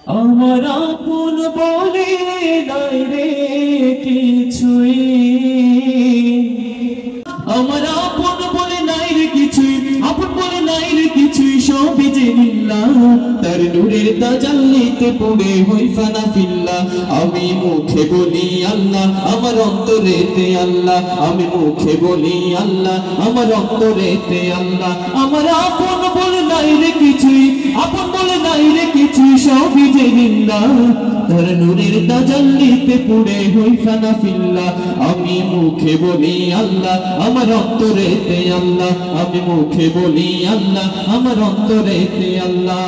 আমার আপন বলে নাই রে কিছুই, আমার আপন বলে নাই রে কিছুই, আপন বলে নাই রে কিছুই, সবই যে লিল্লাহ। তার নূরের তাজাল্লিতে পড়ে হই ফানা ফিল্লাহ। আমি মুখে বলি আল্লাহ, আমার অন্তরেতে আল্লাহ। আমি মুখে বলি আল্লাহ, আমার অন্তরেতে আল্লাহ। আমার আপন বলে নাই রে কিছুই, আপন বলে নাই রে কিছুই, সবই যে লিল্লাহ। তার নূরের তাজাল্লিতে পড়ে হই ফানা ফিল্লাহ। আমি মুখে বলি আল্লাহ, আমার অন্তরেতে আল্লাহ। আমি মুখে বলি আল্লাহ, আমার অন্তরেতে আল্লাহ।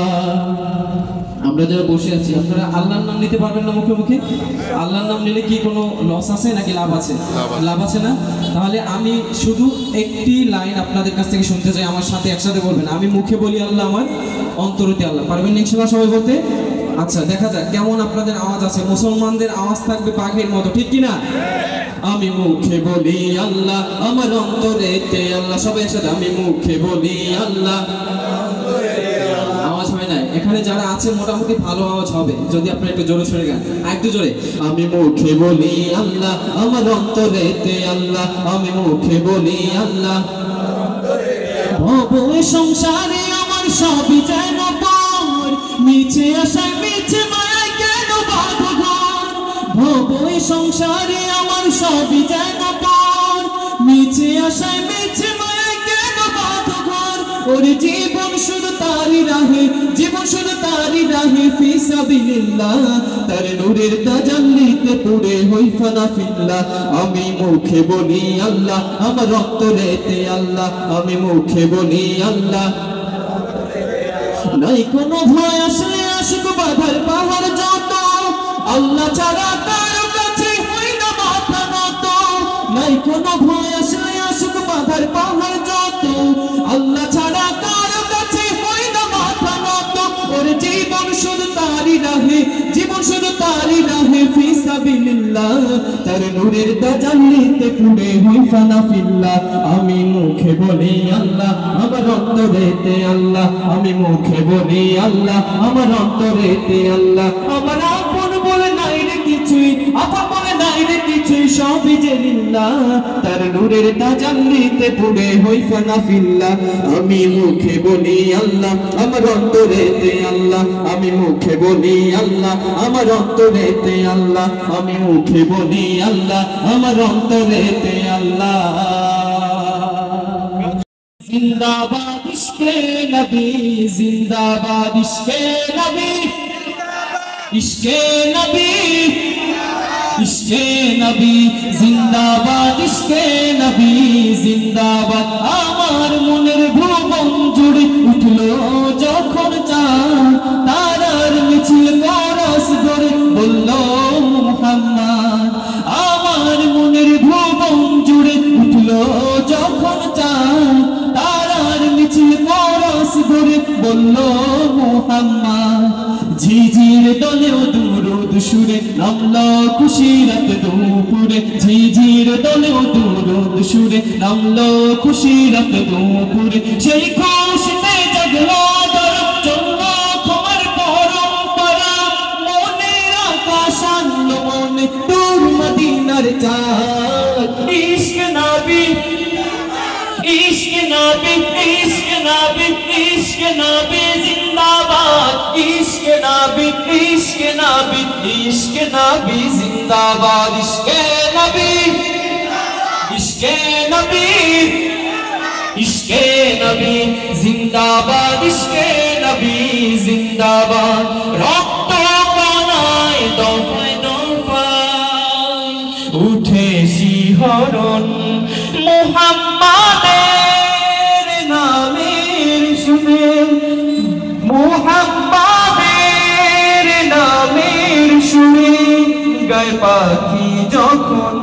আমরা যারা বসে আছি, আপনারা আল্লাহর নাম নিতে পারবেন না মুখে মুখে? আল্লাহর নাম নিলে কি কোনো লস আছে নাকি লাভ আছে? লাভ আছে না? তাহলে আমি শুধু একটি লাইন আপনাদের কাছ থেকে শুনতে চাই, আমার সাথে একসাথে বলবেন। আমি মুখে বলি আল্লাহ, আমার অন্তরেতে আল্লাহ। পারবেন ইনশাআল্লাহ সবাই বলতে? আচ্ছা, দেখা যাক কেমন আপনাদের আওয়াজ আছে। মুসলমানদের আওয়াজ থাকবে পাখির মতো, ঠিক কিনা? আমি মুখে বলি আল্লাহ, আমার অন্তরেতে আল্লাহ। সবাই একসাথে আমি মুখে বলি আল্লাহ। আওয়াজ হয় না? এখানে যারা আছে মোটামুটি ভালো আওয়াজ হবে যদি আপনারা একটু জোরে সরে গান, একটু জোরে। আমি মুখে বলি আল্লাহ, আমার অন্তরেতে আল্লাহ। আমি মুখে বলি আল্লাহ। ভব সংসারে আমার সবই যেন পর, মিছে আশায় মিছে মায়ায় কেন বাঁধো ঘর। ভব সংসারে আমার সবই যেন পর, মিছে আশায় মিছে মায়ায় কেন বাঁধো ঘর। ওরে জীবন শুধু তারি রাহে, জীবন শুধু তারি রাহে ফি সাবিলিল্লাহ। তার নূরের তাজাল্লিতে পড়ে হই ফানা ফিল্লাহ। আমি মুখে বলি আল্লাহ, আমার অন্তরেতে আল্লাহ। আমি মুখে বলি আল্লাহ। নাই কোনো ভয় আসলে আসুক বাধার পাহাড় যত, আল্লাহ ছাড়া কারো কাছে হই না মাথা নত। নাই কোনো ভয় আসলে আসুক বাধার পাহাড় যত, আল্লাহ ছাড়া কারো কাছে হই না মাথা নত। ওর জীবন শুধু তারি রাহে, জীবন শুধু তারি রাহে ফি সাবিলিল্লাহ। তার নূরের তাজাল্লিতে পড়ে হই ফানা ফিল্লাহ। আমি মুখে বলি আল্লাহ, আমার অন্তরেতে আল্লাহ। আমি মুখে বলি আল্লাহ, আমার অন্তরেতে আল্লাহ। আমার আপন বলে নাই রে কিছুই, আপন বলে নাই রে কিছুই, সবই যে লিল্লাহ। তার নূরের তাজাল্লিতে পড়ে হই ফানা ফিল্লাহ। আমি মুখে বলি আল্লাহ, আমার অন্তরেতে আল্লাহ। আমি মুখে বলি আল্লাহ, আমার অন্তরেতে আল্লাহ। আমি মুখে বলি আল্লাহ, আমার অন্তরেতে আল্লাহ। জিন্দাবাদ ইশকে নবী, জিন্দাবাদ ইশকে নবী, ইশকে নবী, ইশকে নবী জিন্দাবাদ, ইশকে নবী জিন্দাবাদ। আমার মনের ভুবন জুড়ে উঠলো যখন চাঁদ, তারার মিছিল করস গড়ে বলল মুহাম্মদ। আমার মনের ভুবন জুড়ে উঠলো যখন চাঁদ, তারার মিছিল করস গড়ে বলল মুহাম্মদ। ঝিঝির দলেও দুরুদ সুরে নামলো খুশি রাত দুপুরে, ঝিঝির দলেও দুরুদ সুরে নামলো খুশি রাত দুপুরে। সেই খুশিতে জাগলো দরদ চললো তোমার পরম্পরা, মনের আকাশ আনলো মনে দূর মদিনার চাঁদ। ইশকে নবী, ইশকে নবী, ইশকে নবী, ইশকে নবী জিন্দাবাদ, ইশকে নবী, ইশকে নবী, ইশকে নবী জিন্দাবাদ। ইশকে নবী, ইশকে নবী, ইশকে নবী জিন্দাবাদ, ইশকে নবী জিন্দাবাদ। রক্ত কণায় দফায় দফায় উঠে শিহরণ, মুহাম্মাদের নামের সুরে, মুহাম্মাদের নামের সুরে গায় পাখি যখন,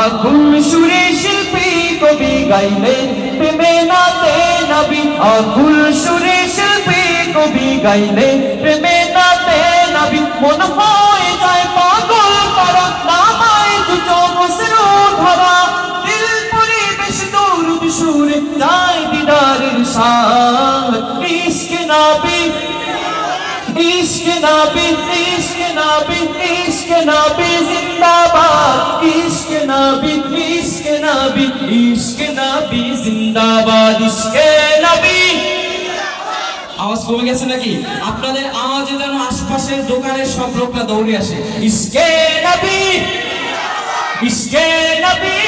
আকুল সুরে শিল্পী কবি গাইলেন প্রেমে নাতে নবী। আকুল সুরে শিল্পী কবি গাইলেন প্রেমে নাতে নবী। মন হয়ে যায় পাগল তারা, নামায় দুটো বসরো ধরা, দিল পরিবেশ দরুদ সুরে যায় দিদারের সাথ। ইশকে নবী, ইশকে नबी इश्क नबी इश्क नबी जिंदाबाद इश्क नबी इश्क नबी इश्क नबी जिंदाबाद इश्क नबी आवाज কমে গেছে নাকি আপনাদের আওয়াজে যেন আশপাশের দোকানের সব লোকরা দৌড়ে আসে ইশকে নবী ইশকে নবী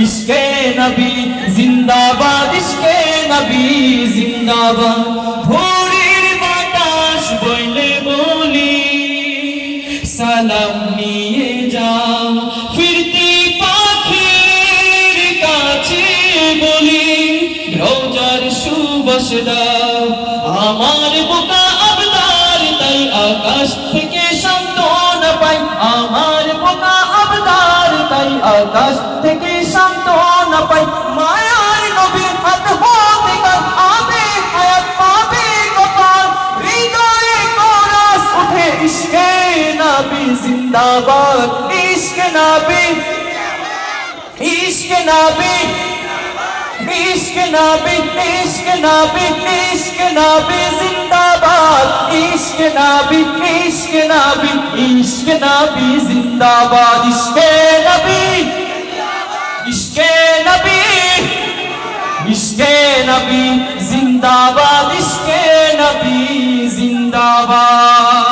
ইশকে নবী জিন্দাবাদ ইশকে নবী জিন্দাবাদ ভোরের বাতাস বইলে বলি সালাম নিয়ে যাও ফিরতি পাখির কাছে বলি রোজার সুবাস দাও আমার বুকা আবদার তাই আকাশ থেকে সান্ত্বনা পাই আমার বুকা আবদার তাই আকাশ থেকে সান্ত্বনা পাই মায়ার নবীর হাত হতে কাল আবে হায়াত পাবে কপাল হৃদয়ে কোরাস উঠে ইশকে নবী জিন্দাবাদ ইশকে নবী ইশকে নবী इश्क नबी इश्क नबी इश्क नबी जिंदाबाद इश्क नबी इश्क नबी इश्क नबी जिंदाबाद इश्क नबी इश्क नबी इश्क नबी जिंदाबाद इश्क नबी जिंदाबाद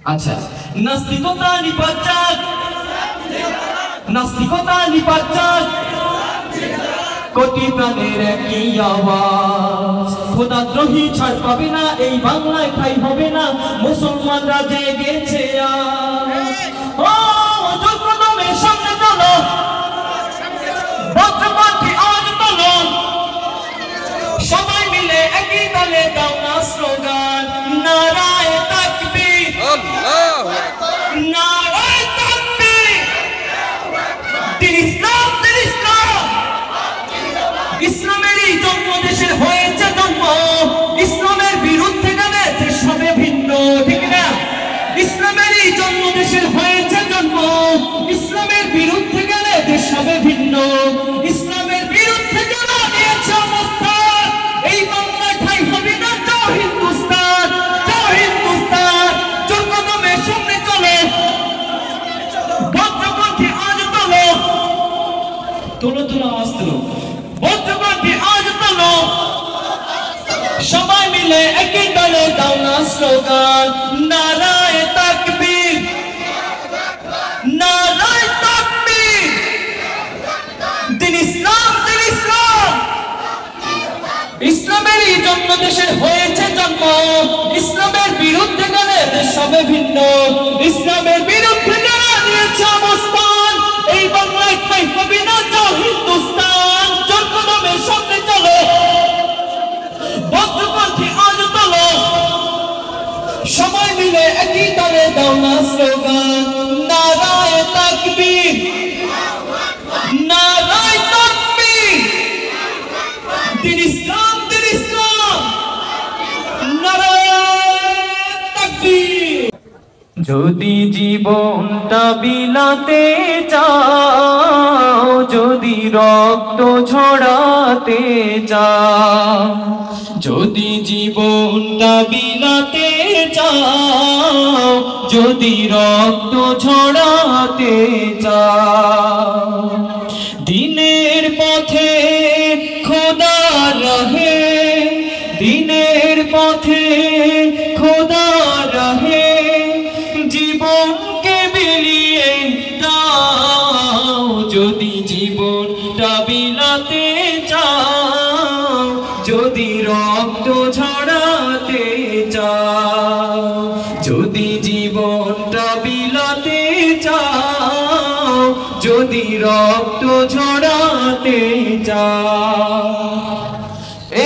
अच्छा नास्तिकता निपात কোটি প্রাণের একই আওয়াজ খোদাদ্রোহী ছাড় পাবে না এই বাংলায় ঠাই হবে না মুসলমানরা জেগেছে ও জোরকদমের সামনে চলো বজ্রকণ্ঠে আওয়াজ তোলো সবাই মিলে একই তালে দাও না স্লোগান নারায়ে তাকবীর আল্লাহু আকবার নারায়ে তাকবীর দিন ইসলাম ইসলামেরই জন্ম দেশের হয়েছে জন্ম ইসলামের বিরুদ্ধে গেলে দেশ হবে ভিন্ন ঠিক না ইসলামেরই জন্ম দেশের হয়েছে জন্ম ইসলামের বিরুদ্ধে গেলে দেশ হবে ভিন্ন ইসলামের বিরুদ্ধে যারা নিয়েছে অবস্থান এই বাংলা ঠাই হবে না যাও হিন্দুস্তান জোর কদমে সামনে চলে বজ্রকণ্ঠে আজ তোলো আওয়াজ তোলো বজ্রকণ্ঠে আজ তোলো সবাই মিলে একই দলে দাও না স্লোগান নারায়ে তাকবীর দিন ইসলাম ইসলামেরই জন্ম দেশের হয়েছে জন্ম ইসলামের বিরুদ্ধে গেলে দেশ হবে ভিন্ন ইসলামের বিরুদ্ধে যারা নিয়েছে অবস্থান এই বাংলায় ঠাই হবে না যাও হিন্দুস্তান জনগণের সামনে চলো বজ্রকণ্ঠে আজ তোলো সবাই মিলে একই তালে দাও না স্লোগান নারায়ে তাকবীর নারায়ে তাকবীর দিন ইসলাম নারায়ে তাকবীর যদি জীবনটা বিলাতে চাও যদি রক্ত ঝরাতে চাও যদি জীবনটা বিলাতে চাও যদি রক্ত ঝরাতে চাও দিনের পথে খোদা রহে দিনের পথে খোদা রহে জীবনকে বিলিয়ে দাও যদি জীবনটা বিলাতে চাও যদি রক্ত ঝরাতে চাও যদি জীবনটা বিলাতে চাও যদি রক্ত ঝরাতে চাও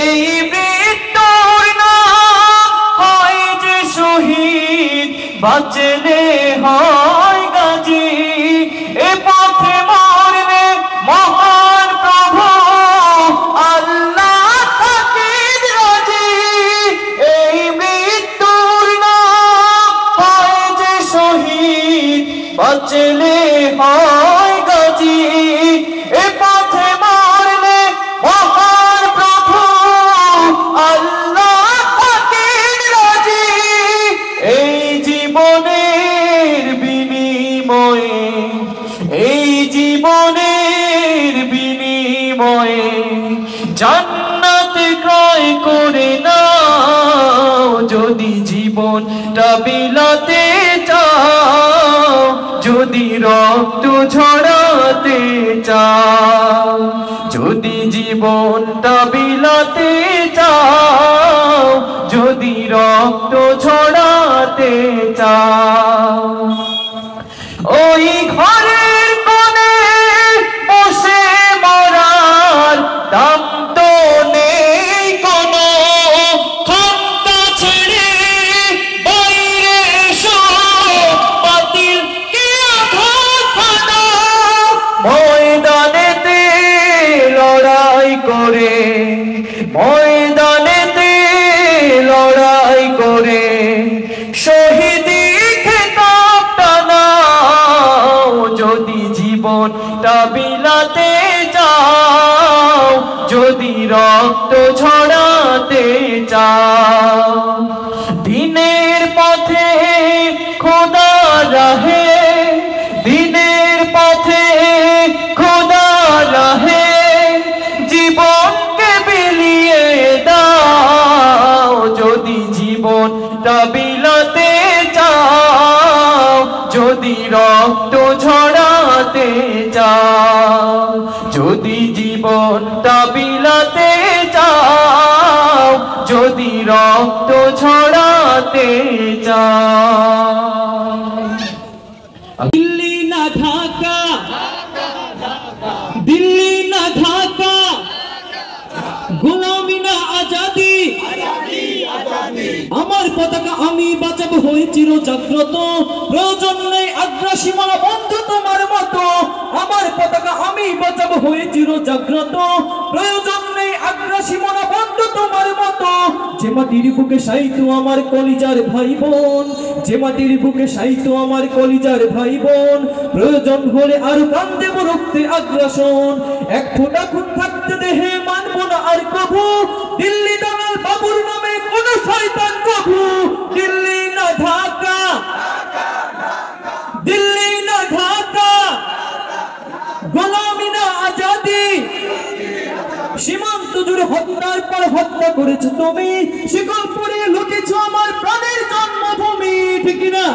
এই মৃত্যুর নাম হয় যে শহীদ বাঁচলে হয় গাজী এ পথে মরলে মহান প্রভু আল্লাহ থাকেন রাজি এই মৃত্যুর নাম হয় যে শহীদ বাঁচলে হয় গাজী এ পথে মরলে মহান প্রভু আল্লাহ থাকেন রাজি বিনিময়ে, এই জীবনের বিনিময়ে জান্নাত ক্রয় করে নাও। যদি জীবনটা বিলাতে চাও, যদি রক্ত ঝরাতে চাও, যদি জীবনটা বিলাতে চাও, যদি রক্ত ঝরাতে চাও, ওই ঘরের কোণে বসে মরার দাম তো নেই কোনো। খামটা ছেড়ে বাইরে এসো, বাতিলকে আঘাত হানো। ময়দানেতে লড়াই করে, ময়দানেতে লড়াই করে শহীদি খেতাবটা নাও। যদি জীবনটা বিলাতে চাও, যদি রক্ত ঝরাতে চাও, দিনের পথে খোদা রাহে, দিনের পথে খোদা রাহে জীবনকে বিলিয়ে দাও। যদি জীবনটা বিলাতে চাও, যদি রক্ত ঝরাতে চাও, যদি জীবনটা বিলাতে চাও, যদি রক্ত ঝরাতে চাও। দিল্লি না ঢাকা, দিল্লি না ঢাকা, গোলামি না আজাদি, আমার পতাকা আমি বাঁচাবো হয়ে চির জাগ্রত। প্রয়োজন নেই আগ্রাসী মারা বন্ধু তোমার মতো, আমার পতাকা আমি বাঁচাবো হয়ে চির জাগ্রত। প্রয়োজন নেই আগ্রাসী মারা বন্ধু তোমার মতো। যে মাটির বুকে সাইতো আমার কলিজার ভাই বোন, যে মাটির বুকে সাইতো আমার কলিজার ভাই বোন, প্রয়োজন হলে আরো প্রাণ দেব রক্তে আগ্রাসন। এক ফোঁটা খুন থাকতে দেহে মানবো না আর কভু, দিল্লি দালাল বাবুর নামে কোন শয়তান কভু। দিল্লি না ঢাকা, দিল্লি না ঢাকা, গোলামি না আজাদি। সীমান্ত জুড়ে হত্যার পর হত্যা করেছো তুমি, শিকল পরিয়ে লুটেছো আমার প্রাণের জন্মভূমি, ঠিক না?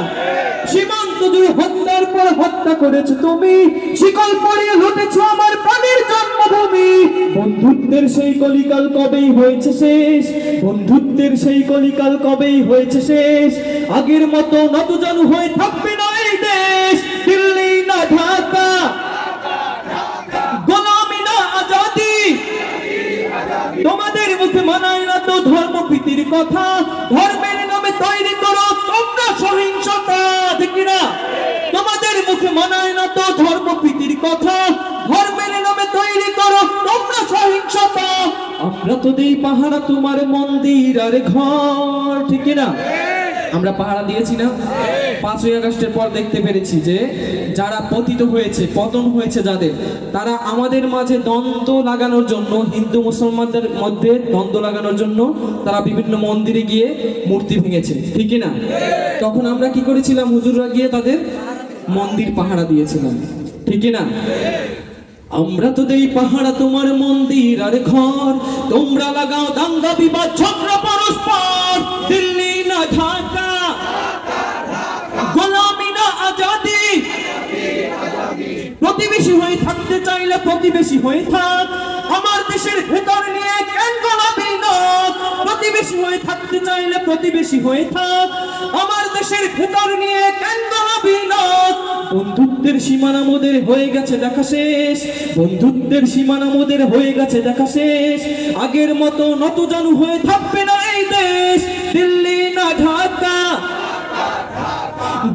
সীমান্ত জুড়ে হত্যার পর হত্যা করেছো তুমি, শিকল পরিয়ে লুটেছো আমার প্রাণের জন্মভূমি। বন্ধুত্বের সেই কলিকাল কবেই হয়েছে শেষ, বন্ধুত্বের সেই কলিকাল কবেই হয়েছে শেষ। আগের মতো নতজানু হয়ে থাকবে না এই দেশ। দিল্লি না ঢাকা, গোলামি না আজাদি। তোমাদের মুখে মানায় না তো ধর্মপ্রীতির কথা, ধর্মের নামে তৈরি করো তোমরা সহিংসতা, ঠিক না? তোমাদের মুখে মানায় না তো ধর্মপ্রীতির কথা, ধর্মের নামে তৈরি করো তোমরা সহিংসতা। আমরা তো দেই পাহারা তোমার মন্দির আর ঘর, ঠিক না? আমরা পাহারা দিয়েছি না? 5ই আগস্টের পর দেখতে পেরেছি যে যারা পতিত হয়েছে, পতন হয়েছে যাদের, তারা আমাদের মাঝে দ্বন্দ্ব লাগানোর জন্য, হিন্দু মুসলমানদের মধ্যে দ্বন্দ্ব লাগানোর জন্য তারা বিভিন্ন মন্দিরে গিয়ে মূর্তি ভেঙেছে, ঠিক না? তখন আমরা কি করেছিলাম? হুজুররা গিয়ে তাদের মন্দির পাহারা দিয়েছিলাম, ঠিক না? আমরা তো দেই পাহারা তোমার মন্দির আর ঘর, তোমরা লাগাও দাঙ্গা বিবাদ ঝগড়া পরস্পর। দিল্লি না ঢাকা, গোলামি না আজাদি। প্রতিবেশী হয়ে থাকতে চাইলে প্রতিবেশী হয়ে থাক, আমার দেশের ভেতর নিয়ে কেন গোলামি নয়? প্রতিবেশী হয়ে থাকতে চাইলে প্রতিবেশী হয়ে থাক, আমার দেশের ভেতর নিয়ে কেন গোলামি নয়? বন্ধুত্বের সীমানা মোদের হয়ে গেছে দেখা শেষ, বন্ধুত্বের সীমানা মোদের হয়ে গেছে দেখা শেষ। আগের মতো নতজানু হয়ে থাকবে না এই দেশ। দিল্লি না ঢাকা,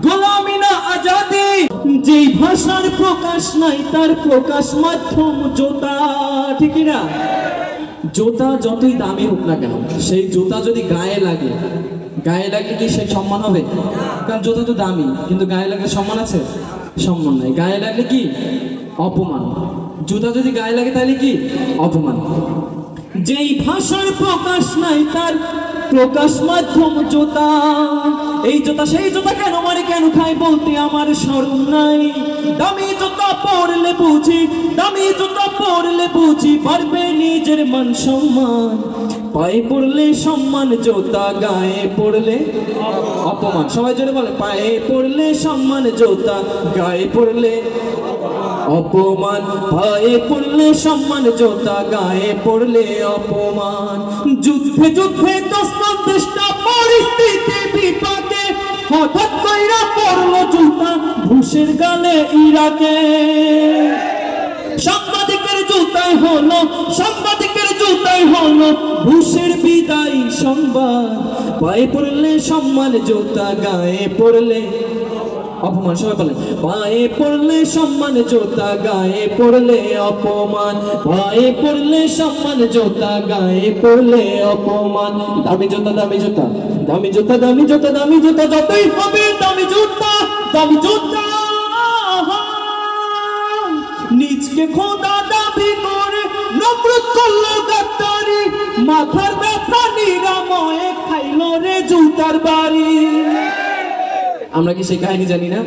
গোলামি না আজাদি। যেই ভাষার প্রকাশ নাই তার প্রকাশ মাধ্যম জোতা, ঠিক না? জোতা যতই দামি হোক না কেন, সেই জোতা যদি গায়ে লাগে, গায়ে লাগলে কি সে সম্মান হবে? কারণ জুতা তো দামি, কিন্তু গায়ে লাগলে সম্মান আছে? সম্মান নাই। গায়ে লাগলে কি? অপমান। জুতা যদি গায়ে লাগে তাহলে কি? অপমান। যেই ভাষার প্রকাশ নাই তার প্রকাশ মাধ্যম জোতা। এই জোতা সেই জোতা কেন মারে কেন খাই বলতে আমার শরম নাই। দামি জুতা পরলে বুঝি, দামি জুতা পরলে বুঝি পারবে নিজের মান সম্মান। পায়ে পড়লে সম্মান জুতা, গায়ে পড়লে অপমান। সবাই জোরে বলে, পায়ে পড়লে সম্মান জুতা, গায়ে পড়লে অপমান। পায়ে পড়লে সম্মান জুতা, গায়ে পড়লে অপমান। যুদ্ধে যুদ্ধে দস্তর দেশটা পরিস্থিতি বিপাকে, হঠাৎ কইরা পড়লো জুতা ঘুষের গালে ইরাকে। সাংবাদিকের জুতায় হলো, সাংবাদিকের জুতায় হলো ঘুষের বিদায় সংবাদ। পায়ে পড়লে সম্মান জুতা, গায়ে পড়লে অপমান। সবাই বলেন, পায়ে পড়লে সম্মান জুতা, গায়ে পড়লে অপমান। পায়ে পড়লে সম্মান জুতা, গায়ে পড়লে অপমান। দামি জুতা, দামি জুতা, দামি জুতা, দামি জুতা, দামি জুতা যতই হবে দামি জুতা, দামি জুতা। নিজকে খোদা দাবি করে নফরত করলো গাদ্দারি, মাথার ব্যথা নিরাময়ে খাইলো রে জুতার বাড়ি। আমরা কি সেই কাহিনী জানি না?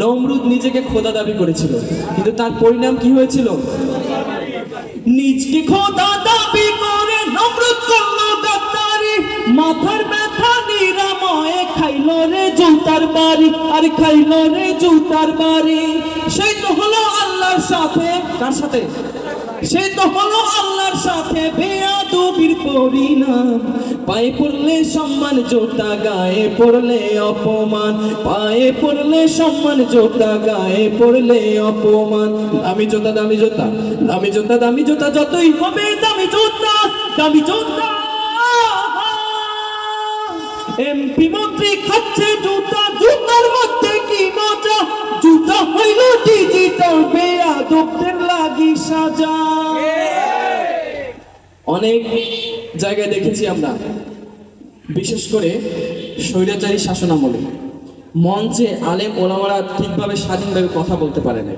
নমরুদ নিজেকে খোদা দাবি করেছিল, কিন্তু তার পরিণাম কি হয়েছিল? নিজকে খোদা দাবি করে নমরুদ করলো গাদ্দারি, মাথার ব্যথা নিরাময়ে খাইলো রে জুতার বাড়ি। আর খাইলো রে জুতার বাড়ি। সেই তো হলো আল্লাহর সাথে, কার সাথে? সে তো হলো আল্লাহর সাথে বেয়াদবির পরিণাম। পায়ে পড়লে সম্মান জুতা, গায়ে পড়লে অপমান। পায়ে পড়লে সম্মান জুতা, গায়ে পড়লে অপমান। দামি জুতা, দামি জুতা, দামি জুতা, দামি জুতা যতই হবে দামি জুতা, দামি জুতা। এমপি মন্ত্রী খাচ্ছে জুতা, জুতার মধ্যে কি মজা। জুতা হইল ডিজিটাল, বেয়াদবদের লাগি সাজা। অনেক জায়গায় দেখেছি আমরা, বিশেষ করে স্বৈরাচারী শাসন আমলে মঞ্চে আলেম ওলামারা ঠিকভাবে স্বাধীনভাবে কথা বলতে পারে না,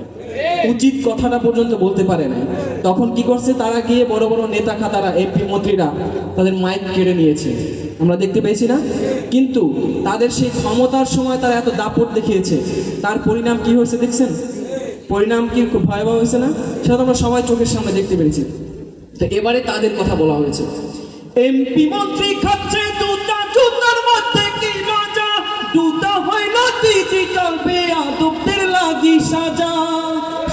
উচিত কথাটা পর্যন্ত বলতে পারে না। তখন কি করছে, তারা গিয়ে বড় বড় নেতা খাতারা, এমপি মন্ত্রীরা তাদের মাইক কেড়ে নিয়েছে, আমরা দেখতে পেয়েছি না? কিন্তু তাদের সেই ক্ষমতার সময় তারা এত দাপট দেখিয়েছে, তার পরিণাম কি হয়েছে দেখছেন? পরিণাম কি খুব ভয়াবহ হয়েছে না? সেটা আমরা সবাই চোখের সামনে দেখতে পেরেছি। তো এবারে তাদের কথা বলা হয়েছে, এমপি মন্ত্রী খাচ্ছে জুতা, জুতার মধ্যে কি মজা। জুতা হইল ডিজিটাল, বেয়াদবদের লাগি সাজা।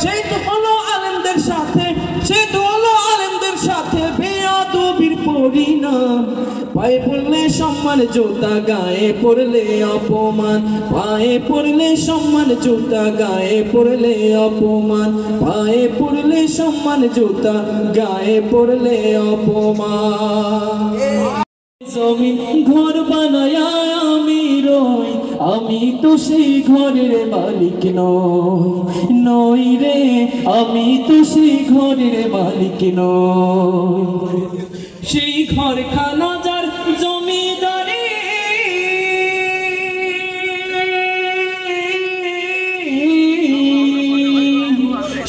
সেই তো হলো আলেমদের সাথে, সেই তো হলো আলেমদের সাথে বেয়াদবির পরিণাম। পায়ে পড়লে সম্মান জুতা, গায়ে পড়লে অপমান। পায়ে পড়লে সম্মান জুতা, গায়ে পড়লে অপমান। পায়ে পড়লে সম্মান জুতা, গায়ে পড়লে অপমান। জমিন ঘর বানায়া আমি রই, আমি তো সেই ঘরের মালিক নই, নই রে আমি তো সেই ঘরের মালিক নই। সেই ঘর খানা যার জমিদারি,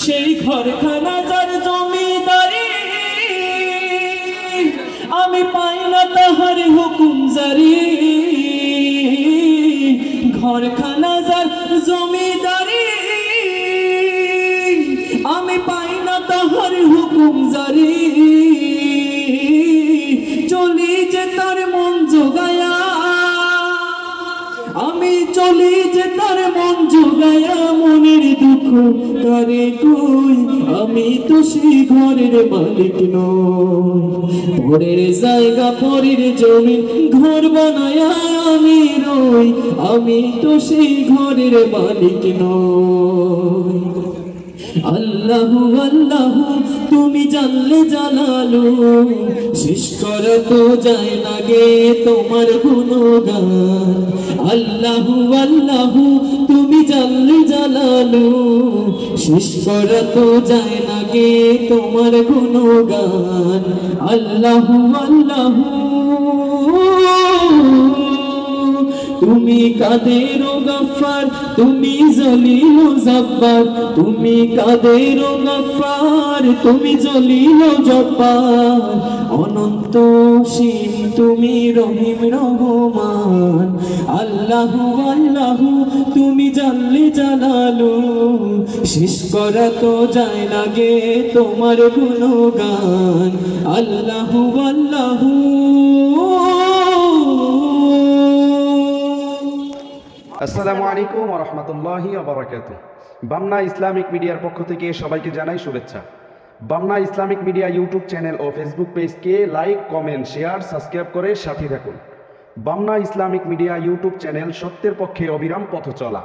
সেই ঘর খানা যার জমিদারি, আমি পাই না তাহার হুকুম জারি। ঘর খানা যার জমিদারি, আমি পাই না তাহার হুকুম জারি। চলি যে তার মন জোগায়া, আমি চলি যে তার মন জোগায়া। মনের দুঃখ করে কই, আমি তো সেই ঘরের মালিক নই। পরের জায়গা পরের জমি ঘর বানায়া আমি রই, আমি তো সেই ঘরের মালিক নই। আল্লাহু আল্লাহু তুমি জানলে জালালু, শেষ করা তো যায় না গে তোমার গুণগান। আল্লাহু আল্লাহু তুমি জানলে জালালু, শেষ করা তো যায় না গে তোমার গুণগান। আল্লাহু আল্লাহু তুমি কাদের গফফার, তুমি জলিল জব্বার। তুমি কাদের গফফার, তুমি জলিল জব্বার। অনন্ত সীম তুমি রহিম রহমান। আল্লাহু আল্লাহু তুমি জানলে জালালু, শেষ করা তো যায় না গে তোমার গুণগান। আল্লাহু আল্লাহু। আসসালামু আলাইকুম ওয়া রাহমাতুল্লাহি ওয়া বারাকাতুহু। বামনা ইসলামিক মিডিয়ার পক্ষ থেকে সবাইকে জানাই শুভেচ্ছা। Bamna Islamic media YouTube channel ও ফেসবুক পেজকে লাইক, কমেন্ট, শেয়ার, সাবস্ক্রাইব করে সাথে থাকুন। Bamna Islamic media YouTube channel সত্যের পক্ষে অবিরাম পথ চলা।